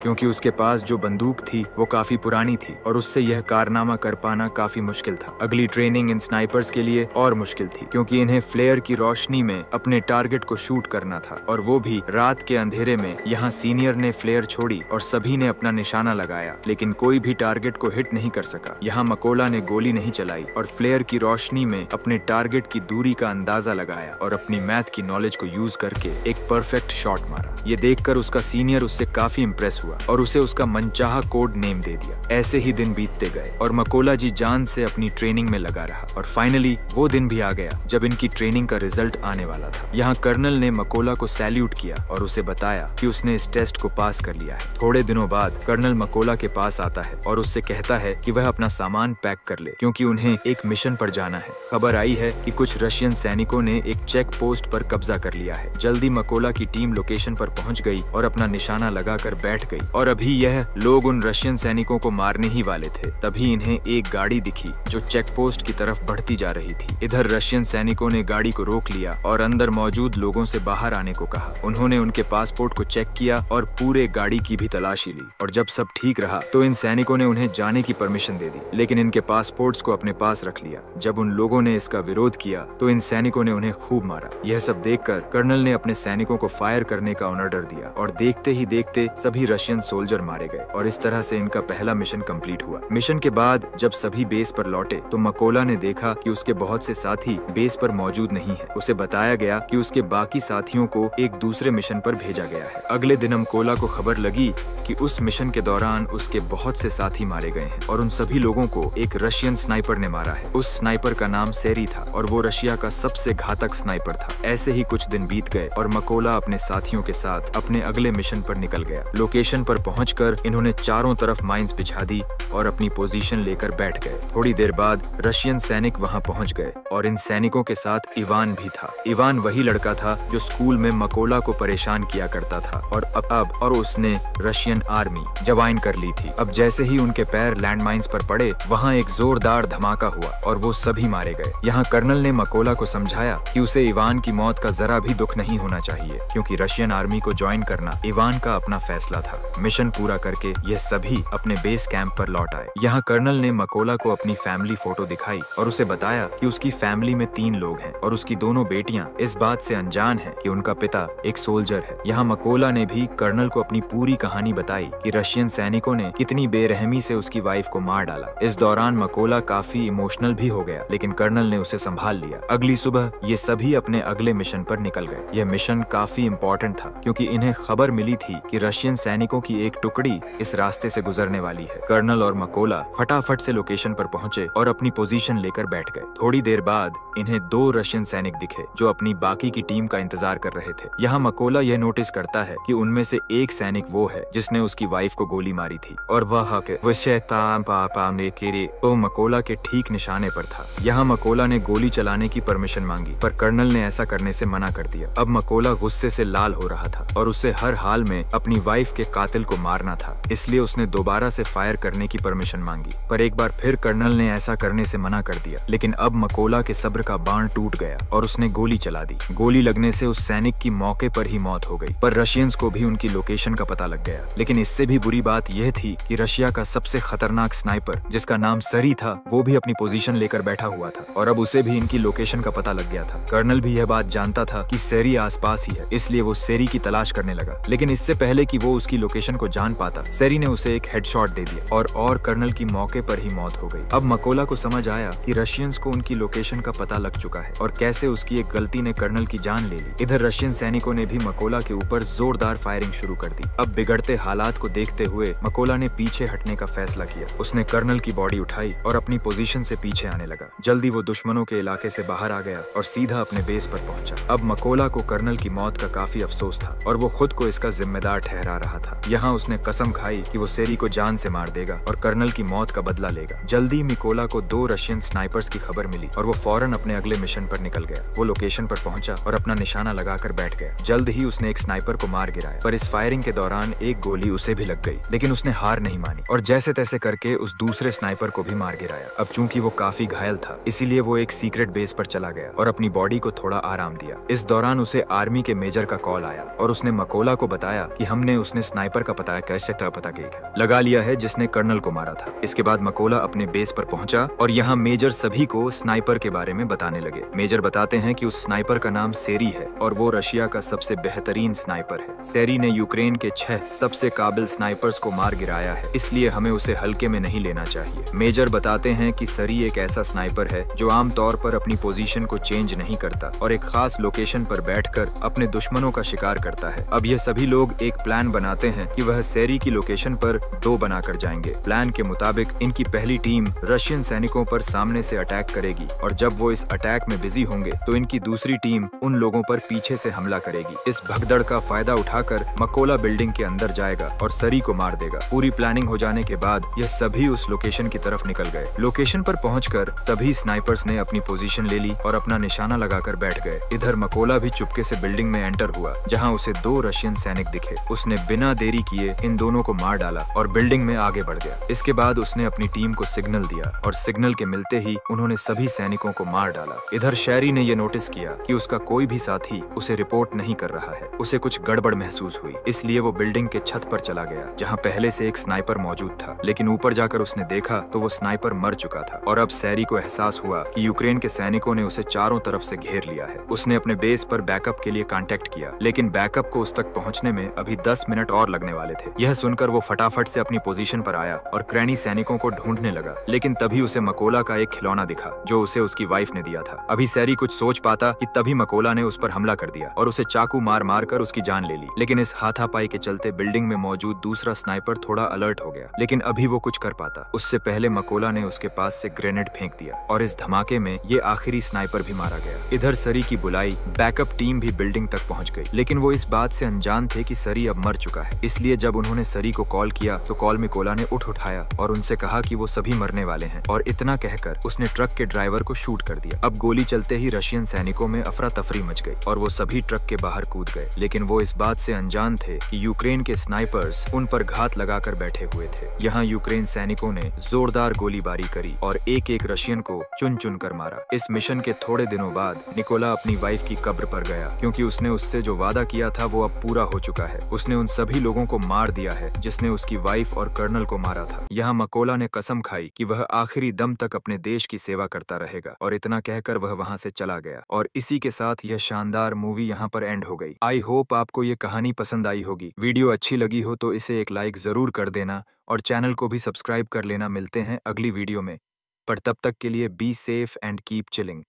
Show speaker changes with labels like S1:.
S1: क्योंकि उसके पास जो बंदूक थी वो काफी पुरानी थी और उससे यह कारनामा कर पाना काफी मुश्किल था। अगली ट्रेनिंग इन स्नाइपर्स के लिए और मुश्किल थी क्योंकि इन्हें फ्लेयर की रोशनी में अपने टारगेट को शूट करना था और वो भी रात के अंधेरे में। यहाँ सीनियर ने फ्लेयर छोड़ी और सभी ने अपना निशाना लगाया, लेकिन कोई भी टारगेट को हिट नहीं कर सका। यहाँ मकोला ने गोली नहीं चलाई और फ्लेयर की रोशनी में अपने टारगेट की दूरी का अंदाजा लगाया और अपनी मैथ की नॉलेज को यूज करके एक परफेक्ट शॉट मारा। ये देखकर उसका सीनियर उससे काफी इंप्रेस हुआ और उसे उसका मनचाहा कोड नेम दे दिया। ऐसे ही दिन बीतते गए और मकोला जी जान से अपनी ट्रेनिंग में लगा रहा और फाइनली वो दिन भी आ गया जब इनकी ट्रेनिंग का रिजल्ट आने वाला था। यहाँ कर्नल ने मकोला को सैल्यूट किया और उसे बताया कि उसने इस टेस्ट को पास कर लिया है। थोड़े दिनों बाद कर्नल मकोला के पास आता है और उससे कहता है कि वह अपना सामान पैक कर ले क्योंकि उन्हें एक मिशन पर जाना है। खबर आई है कि कुछ रशियन सैनिकों ने एक चेक पोस्ट पर कब्जा कर लिया है। जल्दी मकोला की टीम लोकेशन पर पहुंच गई और अपना निशाना लगाकर बैठ गई और अभी यह लोग उन रशियन सैनिकों को मारने ही वाले थे। तभी इन्हें एक गाड़ी दिखी जो चेक पोस्ट की तरफ बढ़ती जा रही थी। इधर रशियन सैनिकों ने गाड़ी को रोक लिया और अंदर मौजूद लोगों से बाहर आने को कहा। उन्होंने उनके पासपोर्ट को चेक किया और पूरे गाड़ी की भी तलाशी ली और जब सब ठीक रहा तो इन सैनिकों ने उन्हें जाने की परमिशन दे दी, लेकिन इनके पासपोर्ट्स को अपने पास रख लिया। जब उन लोगों ने इसका विरोध किया तो इन सैनिकों ने उन्हें खूब मारा। यह सब देखकर कर्नल ने अपने सैनिकों को फायर करने का ऑर्डर दिया और देखते ही देखते सभी रशियन सोल्जर मारे गए और इस तरह से इनका पहला मिशन कंप्लीट हुआ। मिशन के बाद जब सभी बेस पर लौटे तो मकोला ने देखा कि उसके बहुत से साथी बेस पर मौजूद नहीं है। उसे बताया गया कि उसके बाकी साथियों को एक दूसरे मिशन पर भेजा गया है। अगले दिन मकोला को खबर लगी कि उस मिशन के दौरान उसके बहुत से साथी मारे गए हैं और उन सभी लोगों को एक रशियन स्नाइपर ने मारा है। उस स्नाइपर का नाम सेरी था और वो रशिया का सबसे घातक स्नाइपर था। ऐसे ही कुछ दिन बीत गए और मकोला अपने साथियों के साथ अपने अगले मिशन पर निकल गया। लोकेशन पर पहुंचकर इन्होंने चारों तरफ माइंस बिछा दी और अपनी पोजीशन लेकर बैठ गए। थोड़ी देर बाद रशियन सैनिक वहां पहुंच गए और इन सैनिकों के साथ इवान भी था। इवान वही लड़का था जो स्कूल में मकोला को परेशान किया करता था और उसने रशियन आर्मी ज्वाइन कर ली थी। अब जैसे ही उनके पैर लैंडमाइंस पर पड़े वहाँ एक जोरदार धमाका हुआ और वो सभी मारे गए। यहाँ कर्नल ने मकोला को समझाया कि उसे इवान की मौत का जरा भी दुख नहीं होना चाहिए क्योंकि रशियन आर्मी को ज्वाइन करना इवान का अपना फैसला था। मिशन पूरा करके यह सभी अपने बेस कैंप पर लौट आए। यहाँ कर्नल ने मकोला को अपनी फैमिली फोटो दिखाई और उसे बताया कि उसकी फैमिली में 3 लोग हैं और उसकी दोनों बेटियां इस बात से अनजान हैं कि उनका पिता एक सोल्जर है। यहाँ मकोला ने भी कर्नल को अपनी पूरी कहानी बताई कि रशियन सैनिकों ने कितनी बेरहमी से उसकी वाइफ को मार डाला। इस दौरान मकोला काफी इमोशनल भी हो गया, लेकिन कर्नल ने उसे संभाल लिया। अगली सुबह ये सभी अपने अगले मिशन पर निकल गए। यह मिशन काफी इम्पोर्टेंट था क्योंकि इन्हें खबर मिली थी कि रशियन सैनिकों की एक टुकड़ी इस रास्ते से गुजरने वाली है। कर्नल और मकोला फटाफट से लोकेशन पर पहुंचे और अपनी पोजीशन लेकर बैठ गए। थोड़ी देर बाद इन्हें 2 रशियन सैनिक दिखे जो अपनी बाकी की टीम का इंतजार कर रहे थे। यहाँ मकोला यह नोटिस करता है कि उनमें से एक सैनिक वो है जिसने उसकी वाइफ को गोली मारी थी और वह मकोला के ठीक निशाने पर था। यहाँ मकोला ने गोली चलाने की परमिशन मांगी पर कर्नल ने ऐसा करने से मना कर दिया। अब मकोला गुस्से से लाल हो रहा था और उसे हर हाल में अपनी वाइफ के कातिल को मारना था, इसलिए उसने दोबारा से फायर करने की परमिशन मांगी। पर एक बार फिर कर्नल ने ऐसा करने से मना कर दिया। लेकिन अब मकोला के सब्र का बाण टूट गया और उसने गोली चला दी। गोली लगने से उस सैनिक की मौके पर ही मौत हो गई। पर रशियंस को भी उनकी लोकेशन का पता लग गया। लेकिन इससे भी बुरी बात यह थी कि रशिया का सबसे खतरनाक स्नाइपर जिसका नाम सरी था वो भी अपनी पोजीशन लेकर बैठा हुआ था और अब उसे भी इनकी लोकेशन का पता लग गया था। कर्नल भी यह बात जानता था कि सेरी आसपास ही है, इसलिए वो सेरी की तलाश करने लगा। लेकिन इससे पहले कि वो उसकी लोकेशन को जान पाता, सेरी ने उसे एक हेडशॉट दे दिया और कर्नल की मौके पर ही मौत हो गई। अब मकोला को समझ आया कि रशियंस को उनकी लोकेशन का पता लग चुका है और कैसे उसकी एक गलती ने कर्नल की जान ले ली। इधर रशियन सैनिकों ने भी मकोला के ऊपर जोरदार फायरिंग शुरू कर दी। अब बिगड़ते हालात को देखते हुए मकोला ने पीछे हटने का फैसला किया। उसने कर्नल की बॉडी उठाई और अपनी पोजीशन से पीछे आने लगा। जल्दी वो दुश्मनों के इलाके से बाहर आ गया और सीधा अपने बेस पर पहुंचा। अब मकोला को कर्नल की मौत का काफी अफसोस था और वो खुद को इसका जिम्मेदार ठहरा रहा था। यहाँ उसने कसम खाई कि वो सेरी को जान से मार देगा और कर्नल कर्नल की मौत का बदला लेगा। जल्दी मिकोला को 2 रशियन स्नाइपर्स की खबर मिली और वो फौरन अपने अगले मिशन पर निकल गया। वो लोकेशन पर पहुंचा और अपना निशाना लगाकर बैठ गया। जल्द ही उसने एक स्नाइपर को मार गिराया, पर इस फायरिंग के दौरान एक गोली उसे भी लग गई, लेकिन उसने हार नहीं मानी और जैसे तैसे करके उस दूसरे स्नाइपर को भी मार गिराया। अब चूंकि वो काफी घायल था, इसीलिए वो एक सीक्रेट बेस पर चला गया और अपनी बॉडी को थोड़ा आराम दिया। इस दौरान उसे आर्मी के मेजर का कॉल आया और उसने मकोला को बताया कि हमने उसने स्नाइपर का पता कैसे पता लगा लिया है जिसने कर्नल को मारा था। इसके बाद मकोला अपने बेस पर पहुंचा और यहाँ मेजर सभी को स्नाइपर के बारे में बताने लगे। मेजर बताते हैं कि उस स्नाइपर का नाम सेरी है और वो रशिया का सबसे बेहतरीन स्नाइपर है। सेरी ने यूक्रेन के 6 सबसे काबिल स्नाइपर्स को मार गिराया है, इसलिए हमें उसे हल्के में नहीं लेना चाहिए। मेजर बताते हैं कि सरी एक ऐसा स्नाइपर है जो आमतौर पर अपनी पोजीशन को चेंज नहीं करता और एक खास लोकेशन पर बैठकर अपने दुश्मनों का शिकार करता है। अब ये सभी लोग एक प्लान बनाते हैं कि वह सेरी की लोकेशन पर 2 बनाकर जाएंगे। प्लान के मुताबिक इनकी पहली टीम रशियन सैनिकों पर सामने से अटैक करेगी और जब वो इस अटैक में बिजी होंगे तो इनकी दूसरी टीम उन लोगों पर पीछे से हमला करेगी। इस भगदड़ का फायदा उठाकर मकोला बिल्डिंग के अंदर जाएगा और सरी को मार देगा। पूरी प्लानिंग हो जाने के बाद यह सभी उस लोकेशन की तरफ निकल गए। लोकेशन पर पहुंचकर सभी स्नाइपर्स ने अपनी पोजीशन ले ली और अपना निशाना लगाकर बैठ गए। इधर मकोला भी चुपके से बिल्डिंग में एंटर हुआ, जहां उसे 2 रशियन सैनिक दिखे। उसने बिना देरी किए इन दोनों को मार डाला और बिल्डिंग में आगे बढ़ गया। इसके बाद उसने अपनी टीम को सिग्नल दिया और सिग्नल के मिलते ही उन्होंने सभी सैनिकों को मार डाला। इधर शेरी ने यह नोटिस किया कि उसका कोई भी साथी उसे रिपोर्ट नहीं कर रहा है। उसे कुछ गड़बड़ महसूस हुई, इसलिए वो बिल्डिंग के छत पर चला गया जहां पहले से एक स्नाइपर मौजूद था, लेकिन ऊपर जाकर उसने देखा तो वो स्नाइपर मर चुका था। और अब शेरी को एहसास हुआ कि यूक्रेन के सैनिकों ने उसे चारों तरफ से घेर लिया है। उसने अपने बेस पर बैकअप के लिए कांटेक्ट किया, लेकिन बैकअप को उस तक पहुंचने में अभी 10 मिनट और लगने वाले थे। यह सुनकर वो फटाफट से अपनी पोजीशन पर आया और क्रैनी सैनिकों को ढूंढने लगा, लेकिन तभी उसे मकोला का एक खिलौना दिखा जो उसे उसकी वाइफ ने दिया था। अभी शेरी कुछ सोच पाता कि तभी मकोला ने उस पर हमला कर दिया और उसे चाकू मार मार कर उसकी जान ले ली। लेकिन इस हाथापाई के चलते बिल्डिंग में मौजूद दूसरा स्नाइपर थोड़ा अलर्ट हो गया, लेकिन अभी वो कुछ कर पाता उससे पहले मकोला ने उसके पास से ग्रेनेड फेंक दिया और इस धमाके में ये आखिरी स्नाइपर भी मारा गया। इधर सरी की बुलाई बैकअप टीम भी बिल्डिंग तक पहुंच गई, लेकिन वो इस बात से अनजान थे कि सरी अब मर चुका है। इसलिए जब उन्होंने सरी को कॉल किया तो कॉल मिकोला ने उठाया और उनसे कहा कि वो सभी मरने वाले हैं और इतना कहकर उसने ट्रक के ड्राइवर को शूट कर दिया। अब गोली चलते ही रशियन सैनिकों में अफरा तफरी मच गई और वो सभी ट्रक के बाहर कूद गए, लेकिन वो इस बात से अनजान थे कि यूक्रेन के स्नाइपर्स उन पर घात लगाकर बैठे हुए थे। यहाँ यूक्रेन सैनिकों ने जोरदार गोलीबारी करी और एक एक रशियन को चुन चुन कर मारा। इस मिशन के थोड़े दिनों बाद निकोला अपनी वाइफ की कब्र पर गया, क्योंकि उसने उससे जो वादा किया था वो अब पूरा हो चुका है। उसने उन सभी लोगों को मार दिया है जिसने उसकी वाइफ और कर्नल को मारा था। यहाँ मकोला ने कसम खाई कि वह आखिरी दम तक अपने देश की सेवा करता रहेगा और इतना कहकर वह वहां से चला गया। और इसी के साथ यह शानदार मूवी यहाँ पर एंड हो गई। आई होप आपको ये कहानी पसंद आई होगी। वीडियो अच्छी लगी हो तो इसे एक लाइक जरूर कर देना और चैनल को भी सब्सक्राइब कर लेना। मिलते हैं अगली वीडियो में, पर तब तक के लिए be safe and keep chilling.